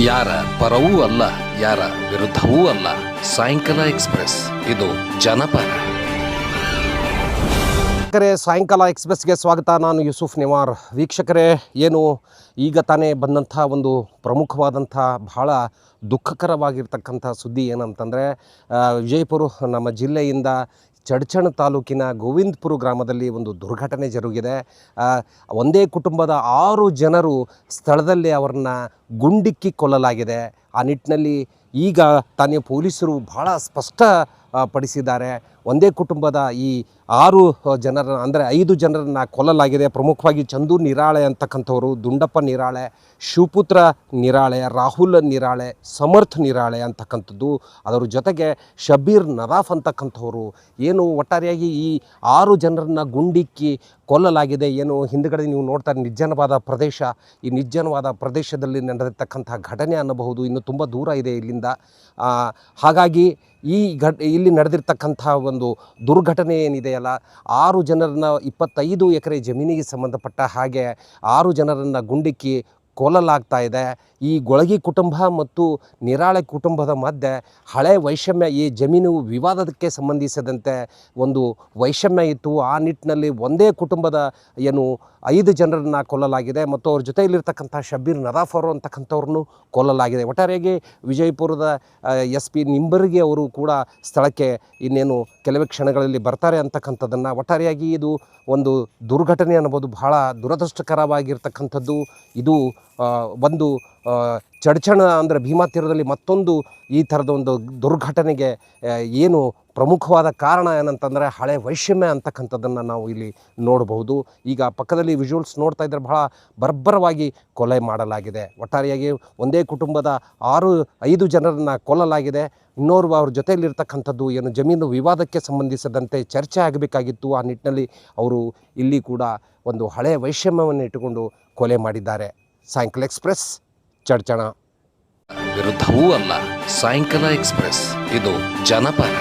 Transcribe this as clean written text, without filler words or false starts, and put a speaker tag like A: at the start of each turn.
A: ಯಾರ ಪರವೂ ಅಲ್ಲ, ಯಾರ ವಿರುದ್ಧವೂ ಅಲ್ಲ. ಸಾಯಂಕಾಲ ಎಕ್ಸ್‌ಪ್ರೆಸ್, ಇದು ಜನಪರ.
B: ಸಾಯಂಕಾಲ ಎಕ್ಸ್‌ಪ್ರೆಸ್ಗೆ ಸ್ವಾಗತ. ನಾನು ಯೂಸುಫ್ ನಿವಾರ್. ವೀಕ್ಷಕರೇ, ಏನು ಈಗ ತಾನೇ ಬಂದಂಥ ಒಂದು ಪ್ರಮುಖವಾದಂಥ ಬಹಳ ದುಃಖಕರವಾಗಿರ್ತಕ್ಕಂಥ ಸುದ್ದಿ ಏನಂತಂದರೆ, ವಿಜಯಪುರ ನಮ್ಮ ಜಿಲ್ಲೆಯಿಂದ ಚಡ್ಚಣ ತಾಲೂಕಿನ ಗೋವಿಂದಪುರ ಗ್ರಾಮದಲ್ಲಿ ಒಂದು ದುರ್ಘಟನೆ ಜರುಗಿದೆ. ಒಂದೇ ಕುಟುಂಬದ 6 ಜನರು ಸ್ಥಳದಲ್ಲಿ ಅವರನ್ನು ಗುಂಡಿಕ್ಕಿ ಕೊಲ್ಲಲಾಗಿದೆ. ಆ ನಿಟ್ಟಿನಲ್ಲಿ ಈಗ ತಾನೇ ಪೊಲೀಸರು ಬಹಳ ಸ್ಪಷ್ಟಪಡಿಸಿದ್ದಾರೆ. ಒಂದೇ ಕುಟುಂಬದ ಈ 6 ಜನರ ಅಂದರೆ 5 ಜನರನ್ನು ಕೊಲ್ಲಲಾಗಿದೆ. ಪ್ರಮುಖವಾಗಿ ಚಂದು ನಿರಾಳೆ ಅಂತಕ್ಕಂಥವರು, ದುಂಡಪ್ಪ ನಿರಾಳೆ, ಶಿವಪುತ್ರ ನಿರಾಳೆ, ರಾಹುಲ್ ನಿರಾಳೆ, ಸಮರ್ಥ ನಿರಾಳೆ ಅಂತಕ್ಕಂಥದ್ದು. ಅದರ ಜೊತೆಗೆ ಶಬೀರ್ ನದಾಫ್ ಅಂತಕ್ಕಂಥವರು. ಏನು ಒಟ್ಟಾರೆಯಾಗಿ ಈ 6 ಜನರನ್ನು ಗುಂಡಿಕ್ಕಿ ಕೊಲ್ಲಲಾಗಿದೆ. ಏನು ಹಿಂದುಗಡೆ ನೀವು ನೋಡ್ತಾರೆ ನಿರ್ಜನವಾದ ಪ್ರದೇಶ. ಈ ನಿರ್ಜನವಾದ ಪ್ರದೇಶದಲ್ಲಿ ನಡೆದಿರ್ತಕ್ಕಂಥ ಘಟನೆ ಅನ್ನಬಹುದು. ಇನ್ನು ತುಂಬ ದೂರ ಇದೆ ಇಲ್ಲಿಂದ. ಹಾಗಾಗಿ ಇಲ್ಲಿ ನಡೆದಿರ್ತಕ್ಕಂಥ ಒಂದು ದುರ್ಘಟನೆ ಏನಿದೆಯಲ್ಲ, 6 ಜನರನ್ನ 25 ಎಕರೆ ಜಮೀನಿಗೆ ಸಂಬಂಧಪಟ್ಟ ಹಾಗೆ 6 ಜನರನ್ನು ಗುಂಡಿಕ್ಕಿ ಕೊಲ್ಲಲಾಗ್ತಾ ಇದೆ. ಈ ಗೊಳಗಿ ಕುಟುಂಬ ಮತ್ತು ನಿರಾಳೆ ಕುಟುಂಬದ ಮಧ್ಯೆ ಹಳೆ ವೈಷಮ್ಯ, ಈ ಜಮೀನು ವಿವಾದಕ್ಕೆ ಸಂಬಂಧಿಸಿದಂತೆ ಒಂದು ವೈಷಮ್ಯ ಇತ್ತು. ಆ ನಿಟ್ಟಿನಲ್ಲಿ ಒಂದೇ ಕುಟುಂಬದ 5 ಜನರನ್ನು ಕೊಲ್ಲಲಾಗಿದೆ ಮತ್ತು ಅವ್ರ ಜೊತೆಯಲ್ಲಿರ್ತಕ್ಕಂಥ ಶಬೀರ್ ನದಾಫ್ ಅವರು ಅಂತಕ್ಕಂಥವ್ರನ್ನು ಕೊಲ್ಲಲಾಗಿದೆ. ಒಟ್ಟಾರೆಯಾಗಿ ವಿಜಯಪುರದ SP ನಿಂಬರ್ಗಿ ಅವರು ಕೂಡ ಸ್ಥಳಕ್ಕೆ ಇನ್ನೇನು ಕೆಲವೇ ಕ್ಷಣಗಳಲ್ಲಿ ಬರ್ತಾರೆ ಅಂತಕ್ಕಂಥದ್ದನ್ನು. ಒಟ್ಟಾರೆಯಾಗಿ ಇದು ಒಂದು ದುರ್ಘಟನೆ ಅನ್ನಬೋದು. ಬಹಳ ದುರದೃಷ್ಟಕರವಾಗಿರ್ತಕ್ಕಂಥದ್ದು ಇದು. ಒಂದು ಚಡ್ಚಣ ಅಂದರೆ ಭೀಮಾ ತೀರದಲ್ಲಿ ಮತ್ತೊಂದು ಈ ಥರದ ಒಂದು ದುರ್ಘಟನೆಗೆ ಏನು ಪ್ರಮುಖವಾದ ಕಾರಣ ಏನಂತಂದರೆ ಹಳೆ ವೈಷಮ್ಯ ಅಂತಕ್ಕಂಥದ್ದನ್ನು ನಾವು ಇಲ್ಲಿ ನೋಡಬಹುದು. ಈಗ ಪಕ್ಕದಲ್ಲಿ ವಿಜುವಲ್ಸ್ ನೋಡ್ತಾ ಇದ್ದರೆ ಬಹಳ ಬರ್ಬರವಾಗಿ ಕೊಲೆ ಮಾಡಲಾಗಿದೆ. ಒಟ್ಟಾರೆಯಾಗಿ ಒಂದೇ ಕುಟುಂಬದ 5 ಜನರನ್ನು ಕೊಲ್ಲಲಾಗಿದೆ. ಇನ್ನೋರ್ವ ಅವ್ರ ಜೊತೆಯಲ್ಲಿರ್ತಕ್ಕಂಥದ್ದು ಏನು ಜಮೀನು ವಿವಾದಕ್ಕೆ ಸಂಬಂಧಿಸಿದಂತೆ ಚರ್ಚೆ ಆಗಬೇಕಾಗಿತ್ತು. ಆ ನಿಟ್ಟಿನಲ್ಲಿ ಅವರು ಇಲ್ಲಿ ಕೂಡ ಒಂದು ಹಳೆಯ ವೈಷಮ್ಯವನ್ನು ಇಟ್ಟುಕೊಂಡು ಕೊಲೆ ಮಾಡಿದ್ದಾರೆ. ಸಾಯಂಕಾಲ ಎಕ್ಸ್‌ಪ್ರೆಸ್, ಚಡ್ಚಣ.
A: ವಿರುದ್ಧವೂ ಅಲ್ಲ. ಸಾಯಂಕಾಲ ಎಕ್ಸ್‌ಪ್ರೆಸ್, ಇದು ಜನಪರ.